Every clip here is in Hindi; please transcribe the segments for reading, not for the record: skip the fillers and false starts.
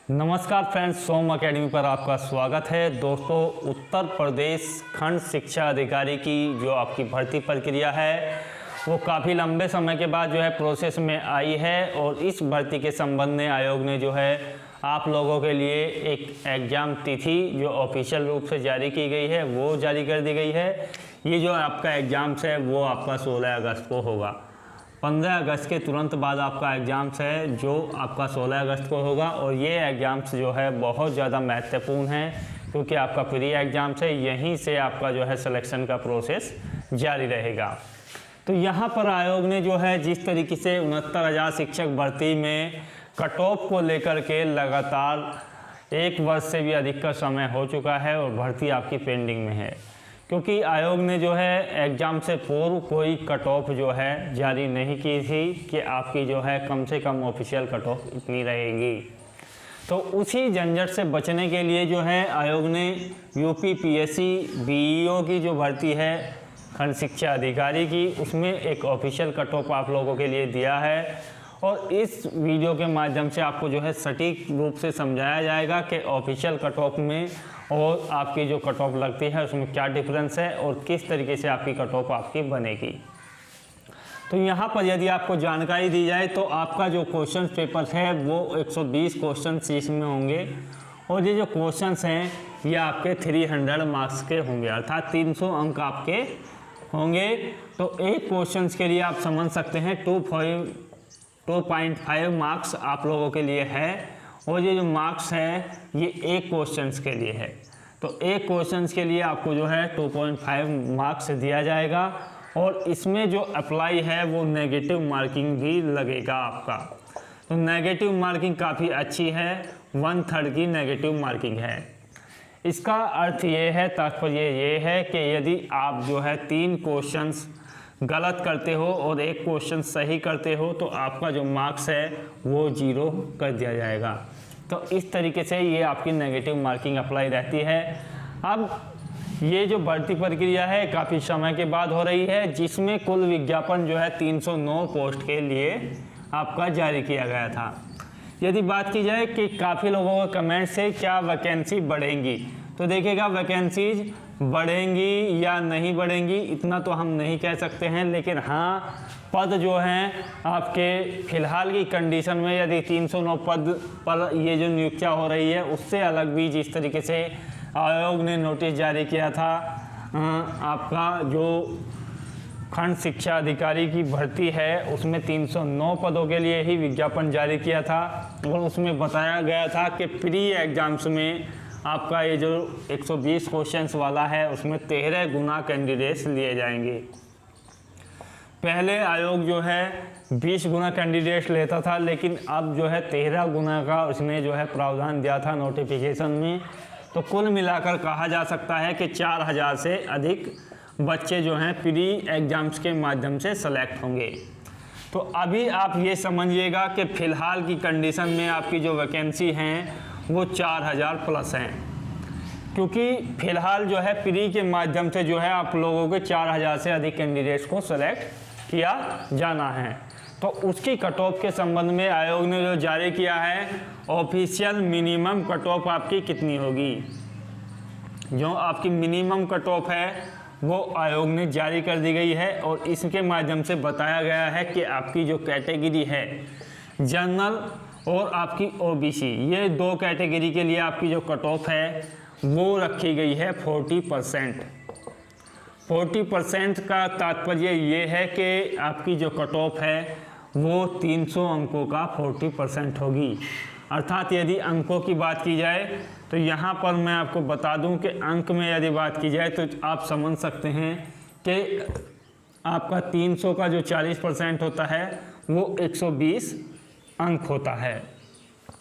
नमस्कार फ्रेंड्स, सोम एकेडमी पर आपका स्वागत है। दोस्तों, उत्तर प्रदेश खंड शिक्षा अधिकारी की जो आपकी भर्ती प्रक्रिया है वो काफ़ी लंबे समय के बाद जो है प्रोसेस में आई है और इस भर्ती के संबंध में आयोग ने जो है आप लोगों के लिए एक एग्ज़ाम तिथि जो ऑफिशियल रूप से जारी की गई है वो जारी कर दी गई है। ये जो आपका एग्ज़ाम्स है वो आपका 16 अगस्त को होगा। 15 अगस्त के तुरंत बाद आपका एग्ज़ाम्स है जो आपका 16 अगस्त को होगा और ये एग्ज़ाम्स जो है बहुत ज़्यादा महत्वपूर्ण है क्योंकि आपका प्री एग्ज़ाम्स है, यहीं से आपका जो है सिलेक्शन का प्रोसेस जारी रहेगा। तो यहाँ पर आयोग ने जो है जिस तरीके से 69,000 शिक्षक भर्ती में कट ऑफ को लेकर के लगातार 1 वर्ष से भी अधिक का समय हो चुका है और भर्ती आपकी पेंडिंग में है क्योंकि आयोग ने जो है एग्ज़ाम से पूर्व कोई कट ऑफ जो है जारी नहीं की थी कि आपकी जो है कम से कम ऑफिशियल कट ऑफ इतनी रहेगी। तो उसी झंझट से बचने के लिए जो है आयोग ने यूपी पीएससी बीईओ की जो भर्ती है खंड शिक्षा अधिकारी की, उसमें एक ऑफिशियल कट ऑफ आप लोगों के लिए दिया है और इस वीडियो के माध्यम से आपको जो है सटीक रूप से समझाया जाएगा कि ऑफिशियल कट ऑफ में और आपकी जो कट ऑफ लगती है उसमें क्या डिफरेंस है और किस तरीके से आपकी कट ऑफ आपकी बनेगी। तो यहाँ पर यदि आपको जानकारी दी जाए तो आपका जो क्वेश्चन पेपर है वो 120 क्वेश्चन इसमें होंगे और ये जो क्वेश्चंस हैं ये आपके 300 मार्क्स के होंगे, अर्थात 300 अंक आपके होंगे। तो एक क्वेश्चन के लिए आप समझ सकते हैं 2.5 मार्क्स आप लोगों के लिए है और ये जो मार्क्स है ये एक क्वेश्चंस के लिए है। तो एक क्वेश्चंस के लिए आपको जो है 2.5 मार्क्स दिया जाएगा और इसमें जो अप्लाई है वो नेगेटिव मार्किंग भी लगेगा आपका। तो नेगेटिव मार्किंग काफ़ी अच्छी है, 1/3 की नेगेटिव मार्किंग है। इसका अर्थ ये है, तात्पर्य ये है कि यदि आप जो है 3 क्वेश्चंस गलत करते हो और एक क्वेश्चन सही करते हो तो आपका जो मार्क्स है वो 0 कर दिया जाएगा। तो इस तरीके से ये आपकी नेगेटिव मार्किंग अप्लाई रहती है। अब ये जो भर्ती प्रक्रिया है काफ़ी समय के बाद हो रही है, जिसमें कुल विज्ञापन जो है 309 पोस्ट के लिए आपका जारी किया गया था। यदि बात की जाए कि काफ़ी लोगों के कमेंट से क्या वैकेंसी बढ़ेंगी, तो देखिएगा वैकेंसीज बढ़ेंगी या नहीं बढ़ेंगी इतना तो हम नहीं कह सकते हैं, लेकिन हाँ पद जो हैं आपके फ़िलहाल की कंडीशन में यदि 309 पद पर ये जो नियुक्तियाँ हो रही है उससे अलग भी जिस तरीके से आयोग ने नोटिस जारी किया था आपका जो खंड शिक्षा अधिकारी की भर्ती है उसमें 309 पदों के लिए ही विज्ञापन जारी किया था और उसमें बताया गया था कि प्री एग्ज़ाम्स में आपका ये जो 120 क्वेश्चंस वाला है उसमें 13 गुना कैंडिडेट्स लिए जाएंगे। पहले आयोग जो है 20 गुना कैंडिडेट्स लेता था, लेकिन अब जो है 13 गुना का उसने जो है प्रावधान दिया था नोटिफिकेशन में। तो कुल मिलाकर कहा जा सकता है कि 4000 से अधिक बच्चे जो हैं प्री एग्ज़ाम्स के माध्यम से सेलेक्ट होंगे। तो अभी आप ये समझिएगा कि फ़िलहाल की कंडीशन में आपकी जो वैकेंसी हैं वो 4000 प्लस हैं, क्योंकि फ़िलहाल जो है प्री के माध्यम से जो है आप लोगों के 4000 से अधिक कैंडिडेट्स को सेलेक्ट किया जाना है। तो उसकी कट ऑफ के संबंध में आयोग ने जो जारी किया है ऑफिशियल मिनिमम कट ऑफ आपकी कितनी होगी, जो आपकी मिनिमम कट ऑफ है वो आयोग ने जारी कर दी गई है और इसके माध्यम से बताया गया है कि आपकी जो कैटेगरी है जनरल और आपकी ओबीसी, ये 2 कैटेगरी के लिए आपकी जो कट ऑफ है वो रखी गई है 40%। 40% का तात्पर्य ये है कि आपकी जो कट ऑफ है वो 300 अंकों का 40% होगी। अर्थात यदि अंकों की बात की जाए तो यहाँ पर मैं आपको बता दूं कि अंक में यदि बात की जाए तो आप समझ सकते हैं कि आपका 300 का जो 40% होता है वो 120 अंक होता है।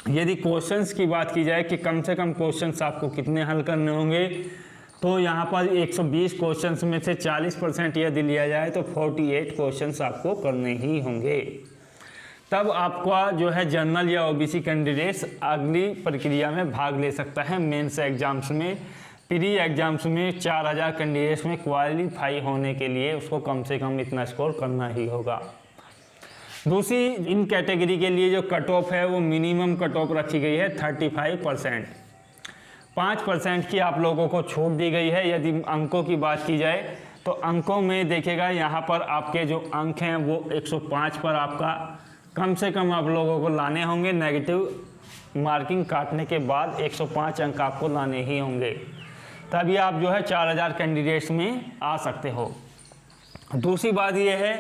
यदि क्वेश्चंस की बात की जाए कि कम से कम क्वेश्चंस आपको कितने हल करने होंगे, तो यहाँ पर 120 क्वेश्चंस में से 40% यदि लिया जाए तो 48 क्वेश्चंस आपको करने ही होंगे। तब आपका जो है जनरल या ओबीसी कैंडिडेट्स अगली प्रक्रिया में भाग ले सकता है मेंस एग्जाम्स में। प्री एग्जाम्स में 4000 कैंडिडेट्स में क्वालिफाई होने के लिए उसको कम से कम इतना स्कोर करना ही होगा। दूसरी इन कैटेगरी के लिए जो कट ऑफ है वो मिनिमम कट ऑफ रखी गई है 35%। 5% की आप लोगों को छूट दी गई है। यदि अंकों की बात की जाए तो अंकों में देखिएगा यहाँ पर आपके जो अंक हैं वो 105 पर आपका कम से कम आप लोगों को लाने होंगे। नेगेटिव मार्किंग काटने के बाद 105 अंक आपको लाने ही होंगे, तभी आप जो है 4000 कैंडिडेट्स में आ सकते हो। दूसरी बात ये है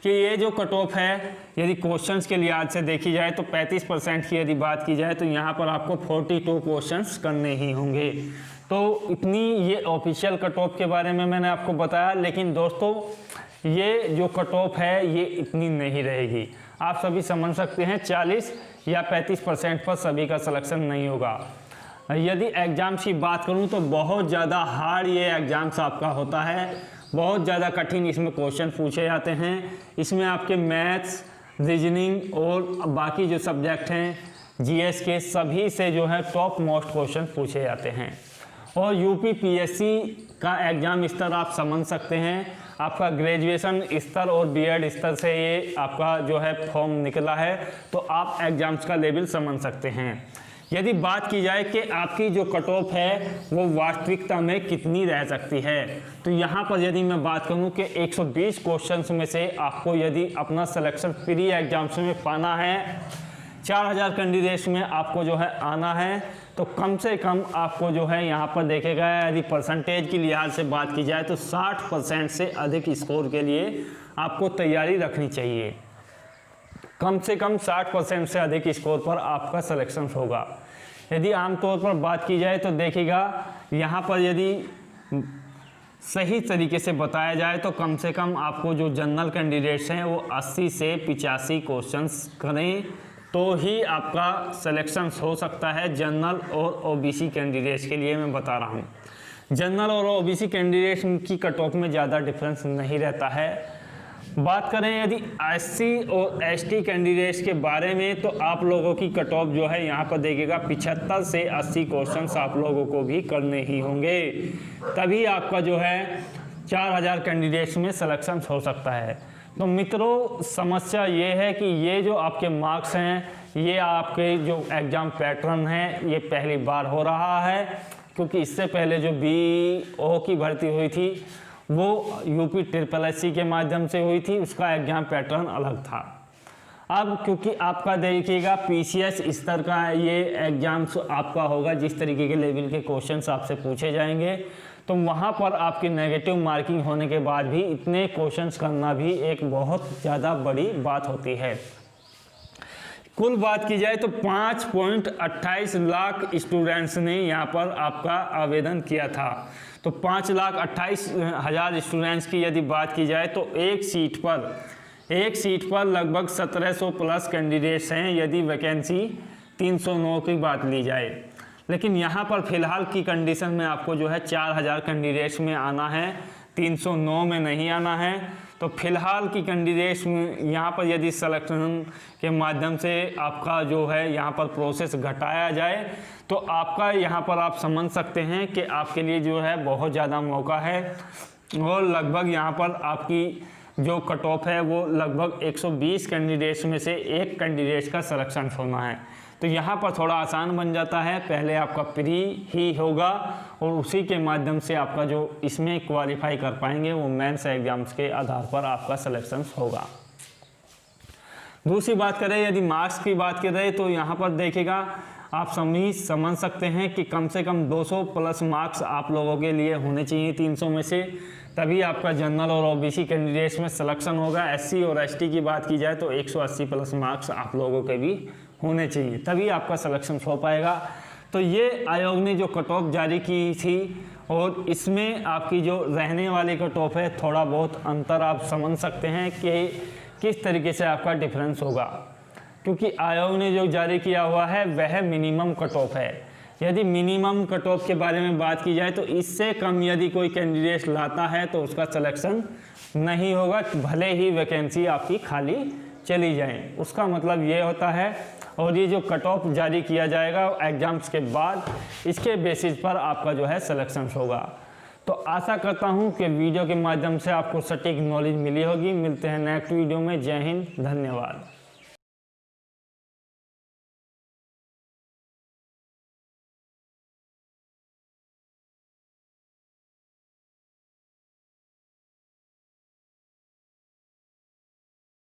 कि ये जो कट ऑफ है यदि क्वेश्चंस के लिहाज से देखी जाए तो 35% की यदि बात की जाए तो यहाँ पर आपको 42 क्वेश्चंस करने ही होंगे। तो इतनी ये ऑफिशियल कट ऑफ के बारे में मैंने आपको बताया, लेकिन दोस्तों ये जो कट ऑफ है ये इतनी नहीं रहेगी। आप सभी समझ सकते हैं 40 या 35% पर सभी का सिलेक्शन नहीं होगा। यदि एग्ज़ाम्स की बात करूं तो बहुत ज़्यादा हार्ड ये एग्ज़ाम्स आपका होता है, बहुत ज़्यादा कठिन इसमें क्वेश्चन पूछे जाते हैं। इसमें आपके मैथ्स, रीजनिंग और बाकी जो सब्जेक्ट हैं जीएस के सभी से जो है टॉप मोस्ट क्वेश्चन पूछे जाते हैं। और यूपी पीएससी का एग्ज़ाम स्तर आप समझ सकते हैं, आपका ग्रेजुएशन स्तर और बीएड स्तर से ये आपका जो है फॉर्म निकला है, तो आप एग्ज़ाम्स का लेवल समझ सकते हैं। यदि बात की जाए कि आपकी जो कट ऑफ है वो वास्तविकता में कितनी रह सकती है, तो यहाँ पर यदि मैं बात करूँ कि 120 क्वेश्चंस में से आपको यदि अपना सिलेक्शन प्री एग्जाम्स में पाना है, 4000 कैंडिडेट्स में आपको जो है आना है, तो कम से कम आपको जो है यहाँ पर देखेगा यदि परसेंटेज की लिहाज से बात की जाए तो 60% से अधिक स्कोर के लिए आपको तैयारी रखनी चाहिए। कम से कम 60% से अधिक स्कोर पर आपका सिलेक्शन होगा। यदि आमतौर पर बात की जाए तो देखिएगा यहाँ पर यदि सही तरीके से बताया जाए तो कम से कम आपको जो जनरल कैंडिडेट्स हैं वो 80 से 85 क्वेश्चंस करें तो ही आपका सिलेक्शन हो सकता है। जनरल और ओबीसी कैंडिडेट्स के लिए मैं बता रहा हूँ, जनरल और ओबीसी कैंडिडेट्स की कट ऑफ में ज़्यादा डिफरेंस नहीं रहता है। बात करें यदि एससी और एसटी कैंडिडेट्स के बारे में तो आप लोगों की कट ऑफ जो है यहाँ पर देखिएगा 75 से 80 क्वेश्चंस आप लोगों को भी करने ही होंगे, तभी आपका जो है 4000 कैंडिडेट्स में सिलेक्शन हो सकता है। तो मित्रों समस्या ये है कि ये जो आपके मार्क्स हैं ये आपके जो एग्ज़ाम पैटर्न है ये पहली बार हो रहा है, क्योंकि इससे पहले जो बीओ की भर्ती हुई थी वो यूपी SSC के माध्यम से हुई थी, उसका एग्ज़ाम पैटर्न अलग था। अब क्योंकि आपका देखिएगा पीसीएस स्तर का ये एग्ज़ाम्स आपका होगा, जिस तरीके के लेवल के क्वेश्चंस आपसे पूछे जाएंगे तो वहाँ पर आपकी नेगेटिव मार्किंग होने के बाद भी इतने क्वेश्चंस करना भी एक बहुत ज़्यादा बड़ी बात होती है। कुल बात की जाए तो 5.28 लाख स्टूडेंट्स ने यहाँ पर आपका आवेदन किया था। तो 5,28,000 स्टूडेंट्स की यदि बात की जाए तो एक सीट पर लगभग 1700 प्लस कैंडिडेट्स हैं यदि वैकेंसी 309 की बात ली जाए। लेकिन यहाँ पर फिलहाल की कंडीशन में आपको जो है 4000 कैंडिडेट्स में आना है, 309 में नहीं आना है। तो फिलहाल की कैंडिडेट्स में यहाँ पर यदि सिलेक्शन के माध्यम से आपका जो है यहाँ पर प्रोसेस घटाया जाए तो आपका यहाँ पर आप समझ सकते हैं कि आपके लिए जो है बहुत ज़्यादा मौका है। और लगभग यहाँ पर आपकी जो कट ऑफ है वो लगभग 120 कैंडिडेट्स में से एक कैंडिडेट्स का सिलेक्शन होना है। तो यहाँ पर थोड़ा आसान बन जाता है, पहले आपका प्री ही होगा और उसी के माध्यम से आपका जो इसमें क्वालिफाई कर पाएंगे वो मेंस एग्जाम्स के आधार पर आपका सिलेक्शन होगा। दूसरी बात करें यदि मार्क्स की बात करें तो यहाँ पर देखिएगा आप समझ सकते हैं कि कम से कम 200 प्लस मार्क्स आप लोगों के लिए होने चाहिए 300 में से, तभी आपका जनरल और ओबीसी कैंडिडेट्स में सिलेक्शन होगा। एससी और एसटी की बात की जाए तो 180 प्लस मार्क्स आप लोगों के भी होने चाहिए, तभी आपका सिलेक्शन हो पाएगा। तो ये आयोग ने जो कट ऑफ जारी की थी और इसमें आपकी जो रहने वाली कट ऑफ है थोड़ा बहुत अंतर आप समझ सकते हैं कि किस तरीके से आपका डिफरेंस होगा, क्योंकि आयोग ने जो जारी किया हुआ है वह मिनिमम कट ऑफ है। यदि मिनिमम कट ऑफ के बारे में बात की जाए तो इससे कम यदि कोई कैंडिडेट लाता है तो उसका सिलेक्शन नहीं होगा, भले ही वैकेंसी आपकी खाली चली जाए। उसका मतलब ये होता है। और ये जो कट ऑफ जारी किया जाएगा एग्ज़ाम्स के बाद, इसके बेसिस पर आपका जो है सिलेक्शन होगा। तो आशा करता हूँ कि वीडियो के माध्यम से आपको सटीक नॉलेज मिली होगी। मिलते हैं नेक्स्ट वीडियो में। जय हिंद, धन्यवाद।